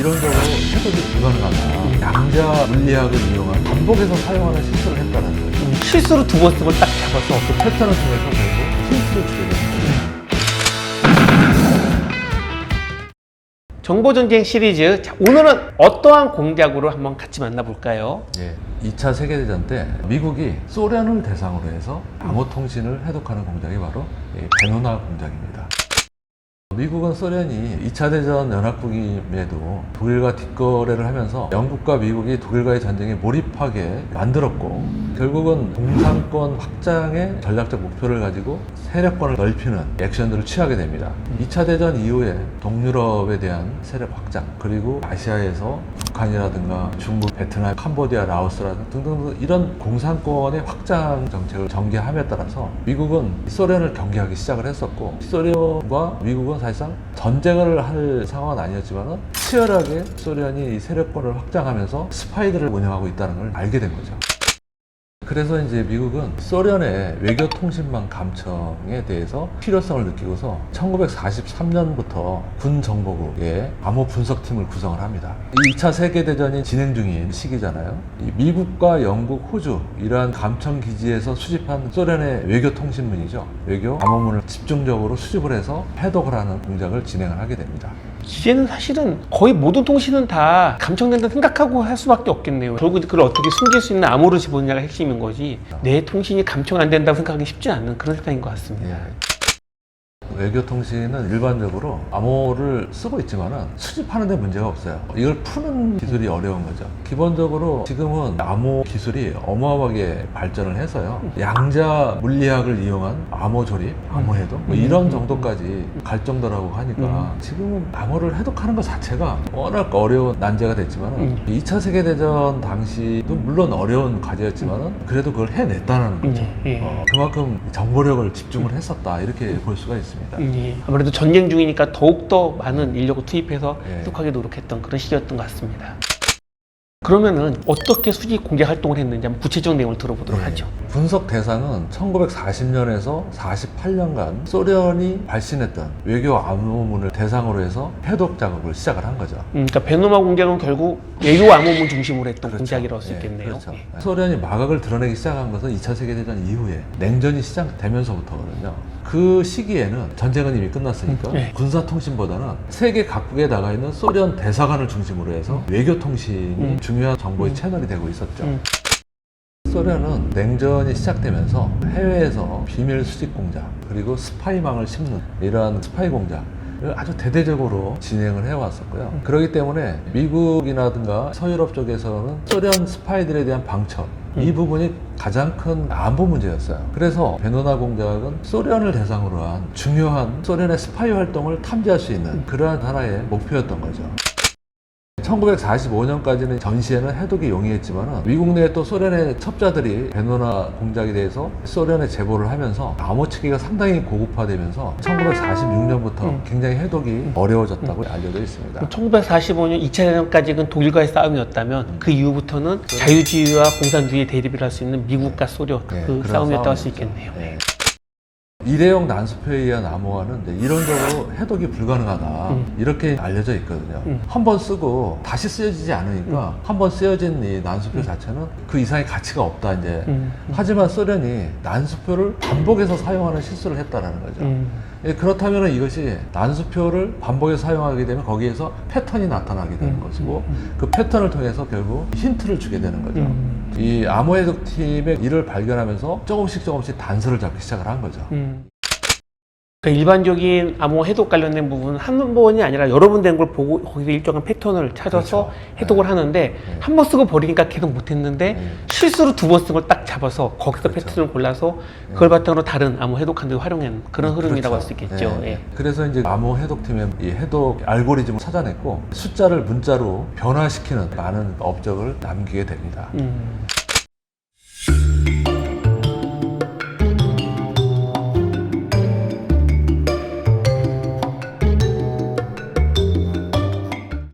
이론적으로 해석이 불가능하다. 양자 물리학을 이용한 반복해서 사용하는 실수를 했다는 거죠. 실수로 두 번 쓰고 딱 잡아서 그 패턴을 통해서 결국 힌트를 주게 되는 거죠. 정보전쟁 시리즈. 자, 오늘은 어떠한 공작으로 한번 같이 만나볼까요? 예, 2차 세계대전 때 미국이 소련을 대상으로 해서 암호통신을 해독하는 공작이 바로 이 베누나 공작입니다. 미국은 소련이 2차 대전 연합국임에도 독일과 뒷거래를 하면서 영국과 미국이 독일과의 전쟁에 몰입하게 만들었고, 결국은 동상권 확장의 전략적 목표를 가지고 세력권을 넓히는 액션들을 취하게 됩니다. 2차 대전 이후에 동유럽에 대한 세력 확장, 그리고 아시아에서 북한이라든가 중국, 베트남, 캄보디아, 라오스라든가 등등 이런 공산권의 확장 정책을 전개함에 따라서 미국은 소련을 경계하기 시작을 했었고, 소련과 미국은 사실상 전쟁을 할 상황은 아니었지만 치열하게 소련이 세력권을 확장하면서 스파이들을 운영하고 있다는 걸 알게 된 거죠. 그래서 이제 미국은 소련의 외교통신망 감청에 대해서 필요성을 느끼고서 1943년부터 군정보국의 암호 분석팀을 구성을 합니다. 이 2차 세계대전이 진행 중인 시기잖아요. 이 미국과 영국, 호주 이러한 감청기지에서 수집한 소련의 외교통신문이죠. 외교 암호문을 집중적으로 수집을 해서 해독을 하는 공작을 진행을 하게 됩니다. 이제는 사실은 거의 모든 통신은 다 감청된다 생각하고 할 수밖에 없겠네요. 결국 그걸 어떻게 숨길 수 있는 암호를 집어넣냐가 핵심인 거지, 내 통신이 감청 안 된다고 생각하기 쉽지 않은 그런 세상인 것 같습니다. 예. 외교통신은 일반적으로 암호를 쓰고 있지만 수집하는 데 문제가 없어요. 이걸 푸는 기술이 어려운 거죠. 기본적으로 지금은 암호 기술이 어마어마하게 발전을 해서요, 양자 물리학을 이용한 암호 조립, 암호 해독 뭐 이런 정도까지 갈 정도라고 하니까 지금은 암호를 해독하는 것 자체가 워낙 어려운 난제가 됐지만 2차 세계대전 당시도 물론 어려운 과제였지만 그래도 그걸 해냈다는 거죠. 그만큼 정보력을 집중을 했었다, 이렇게 볼 수가 있습니다. 아무래도 전쟁 중이니까 더욱더 많은 인력을 투입해서 예. 해독하게 노력했던 그런 시기였던 것 같습니다. 그러면은 어떻게 수집 공작 활동을 했는지 한번 구체적 내용을 들어보도록 하죠. 분석 대상은 1940년에서 48년간 소련이 발신했던 외교 암호문을 대상으로 해서 해독 작업을 시작을 한 거죠. 그러니까 베누나 공작은 결국 외교 암호문 중심으로 했던 그렇죠. 공작이라고 할 수 예, 있겠네요. 그렇죠. 예. 소련이 마각을 드러내기 시작한 것은 2차 세계대전 이후에 냉전이 시작되면서부터거든요. 그 시기에는 전쟁은 이미 끝났으니까 예. 군사통신보다는 세계 각국에 나가 있는 소련 대사관을 중심으로 해서 외교통신이 중요한 정보의 채널이 되고 있었죠. 소련은 냉전이 시작되면서 해외에서 비밀 수집 공작, 그리고 스파이망을 심는 이러한 스파이 공작 아주 대대적으로 진행을 해왔었고요. 그렇기 때문에 미국이라든가 서유럽 쪽에서는 소련 스파이들에 대한 방첩, 이 부분이 가장 큰 안보 문제였어요. 그래서 베누나 공작은 소련을 대상으로 한 중요한 소련의 스파이 활동을 탐지할 수 있는 그러한 하나의 목표였던 거죠. 1945년까지는 전시에는 해독이 용이했지만 미국 내에 또 소련의 첩자들이 베누나 공작에 대해서 소련에 제보를 하면서 암호 체계가 상당히 고급화되면서 1946년부터 굉장히 해독이 어려워졌다고 알려져 있습니다. 1945년 2차 대전까지는 독일과의 싸움이었다면 그 이후부터는 자유주의와 공산주의의 대립을 할 수 있는 미국과 소련, 네, 그 그런 싸움이었다고 할 수 싸움이었죠. 있겠네요. 네. 일회용 난수표에 의한 암호화는 이제 이론적으로 해독이 불가능하다, 이렇게 알려져 있거든요. 한 번 쓰고 다시 쓰여지지 않으니까 한 번 쓰여진 이 난수표 자체는 그 이상의 가치가 없다 이제. 하지만 소련이 난수표를 반복해서 사용하는 실수를 했다라는 거죠. 예, 그렇다면 이것이 난수표를 반복해서 사용하게 되면 거기에서 패턴이 나타나게 되는 것이고, 그 패턴을 통해서 결국 힌트를 주게 되는 거죠. 이 암호 해독팀의 이를 발견하면서 조금씩 단서를 잡기 시작을 한 거죠. 그러니까 일반적인 암호 해독 관련된 부분은 한 번이 아니라 여러 번 된 걸 보고 거기서 일정한 패턴을 찾아서 그렇죠. 해독을 하는데 한 번 쓰고 버리니까 계속 못했는데 실수로 두 번 쓴 걸 딱 잡아서 거기서 그렇죠. 패턴을 골라서 그걸 바탕으로 다른 암호 해독하는 데 활용한 그런 흐름이라고 할 수 있겠죠. 네. 예. 그래서 이제 암호 해독팀의 이 해독 알고리즘을 찾아냈고 숫자를 문자로 변화시키는 많은 업적을 남기게 됩니다.